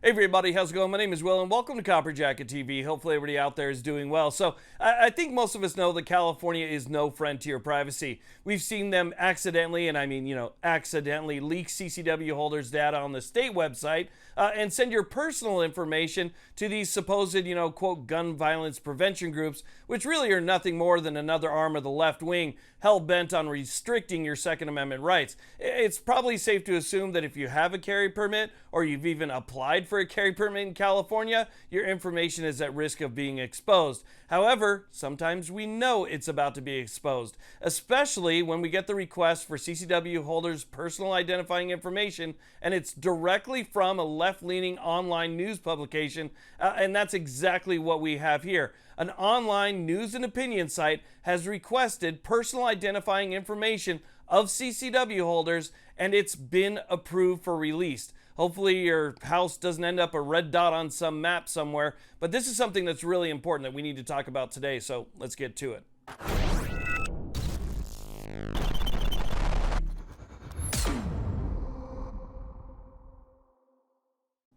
Hey everybody, how's it going? My name is Will and welcome to Copper Jacket TV. Hopefully everybody out there is doing well. So I think most of us know that California is no friend to your privacy. We've seen them accidentally, and I mean, accidentally leak CCW holders' data on the state website and send your personal information to these supposed, quote, gun violence prevention groups, which really are nothing more than another arm of the left wing hell-bent on restricting your Second Amendment rights. It's probably safe to assume that if you have a carry permit or you've even applied for a carry permit in California, your information is at risk of being exposed. However, sometimes we know it's about to be exposed, especially when we get the request for CCW holders' personal identifying information and it's directly from a left-leaning online news publication, and that's exactly what we have here. An online news and opinion site has requested personal identifying information of CCW holders, and it's been approved for release. Hopefully your house doesn't end up a red dot on some map somewhere, but this is something that's really important that we need to talk about today, so let's get to it.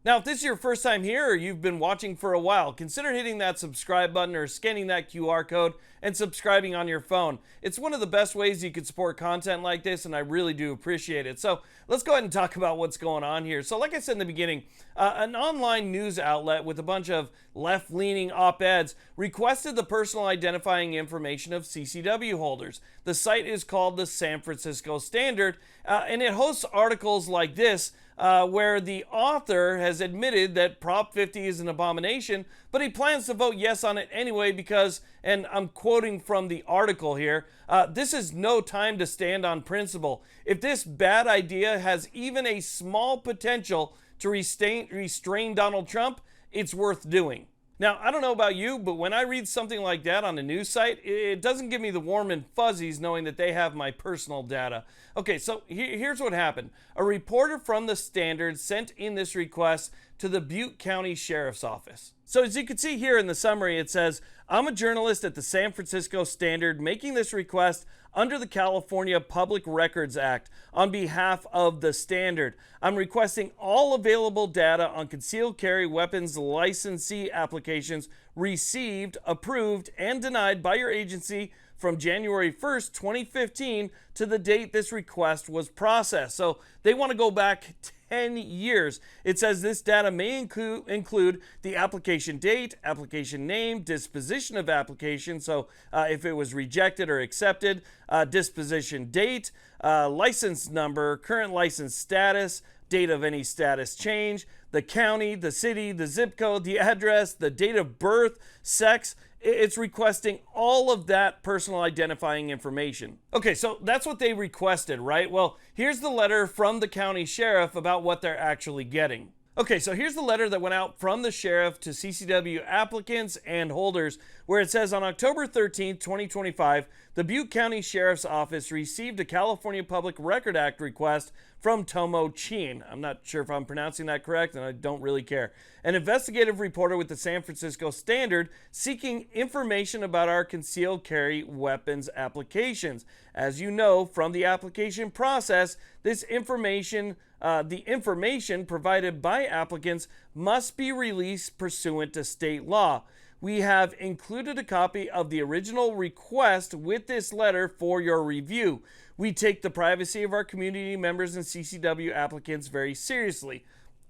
Now, if this is your first time here or you've been watching for a while, consider hitting that subscribe button or scanning that QR code and subscribing on your phone. It's one of the best ways you can support content like this, and I really do appreciate it. So let's go ahead and talk about what's going on here. So like I said in the beginning, an online news outlet with a bunch of left-leaning op-eds requested the personal identifying information of CCW holders. The site is called the San Francisco Standard, and it hosts articles like this, where the author has admitted that Prop 50 is an abomination, but he plans to vote yes on it anyway because, and I'm quoting from the article here, this is no time to stand on principle. If this bad idea has even a small potential to restrain Donald Trump, it's worth doing. Now, I don't know about you, but when I read something like that on a news site, it doesn't give me the warm and fuzzies knowing that they have my personal data. Okay, so here's what happened. A reporter from the Standard sent in this request to the Butte County Sheriff's Office. So as you can see here in the summary, it says, I'm a journalist at the San Francisco Standard making this request under the California Public Records Act on behalf of the Standard. I'm requesting all available data on concealed carry weapons licensee applications received, approved, and denied by your agency from January 1st, 2015 to the date this request was processed. So they want to go back 10 years. It says this data may include the application date, application name, disposition of application, so if it was rejected or accepted, disposition date, license number, current license status, date of any status change, the county, the city, the zip code, the address, the date of birth, sex. It's requesting all of that personal identifying information. Okay, so that's what they requested, right? Well, here's the letter from the county sheriff about what they're actually getting. Okay, so here's the letter that went out from the sheriff to CCW applicants and holders, where it says on October 13th, 2025, the Butte County Sheriff's Office received a California Public Record Act request from Tomo Chin. I'm not sure if I'm pronouncing that correct, and I don't really care. An investigative reporter with the San Francisco Standard seeking information about our concealed carry weapons applications. As you know from the application process, this information the information provided by applicants must be released pursuant to state law. We have included a copy of the original request with this letter for your review. We take the privacy of our community members and CCW applicants very seriously.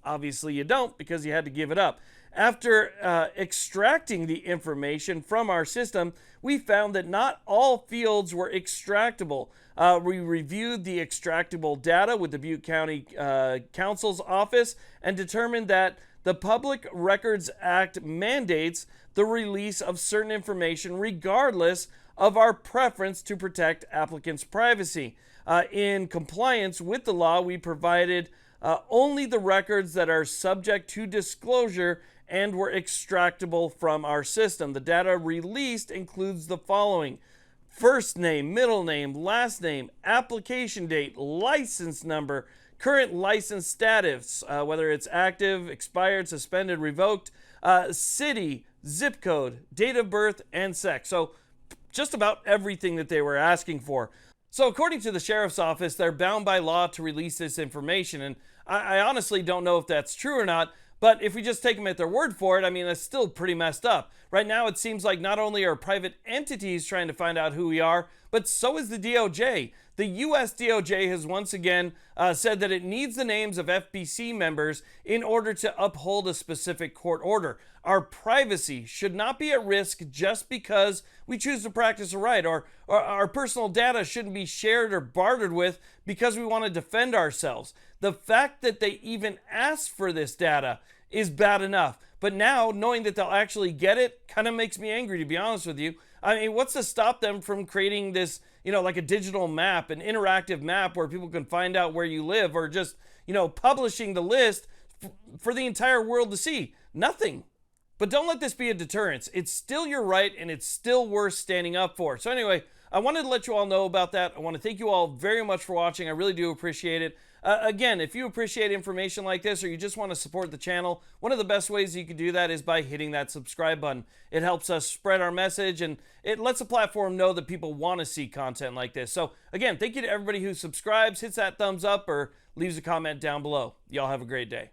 Obviously you don't, because you had to give it up. After extracting the information from our system, we found that not all fields were extractable. We reviewed the extractable data with the Butte County Counsel's Office and determined that the Public Records Act mandates the release of certain information regardless of our preference to protect applicants' privacy. In compliance with the law, we provided only the records that are subject to disclosure and were extractable from our system. The data released includes the following: first name, middle name, last name, application date, license number, current license status, whether it's active, expired, suspended, revoked, city, zip code, date of birth, and sex. So just about everything that they were asking for. So according to the sheriff's office, they're bound by law to release this information, and I honestly don't know if that's true or not, But if we just take them at their word for it, I mean, that's still pretty messed up. Right now, it seems like not only are private entities trying to find out who we are, but so is the DOJ. The US DOJ has once again said that it needs the names of FBC members in order to uphold a specific court order. Our privacy should not be at risk just because we choose to practice a right, or our personal data shouldn't be shared or bartered with because we want to defend ourselves. The fact that they even asked for this data is bad enough. But now, knowing that they'll actually get it kind of makes me angry, to be honest with you. I mean, what's to stop them from creating this, like a digital map, an interactive map where people can find out where you live, or just, publishing the list for the entire world to see? Nothing. But don't let this be a deterrence. It's still your right, and it's still worth standing up for. So anyway, I wanted to let you all know about that. I want to thank you all very much for watching. I really do appreciate it. Again, if you appreciate information like this, or you just want to support the channel, one of the best ways you can do that is by hitting that subscribe button. It helps us spread our message, and it lets the platform know that people want to see content like this. So again, thank you to everybody who subscribes, hits that thumbs up, or leaves a comment down below. Y'all have a great day.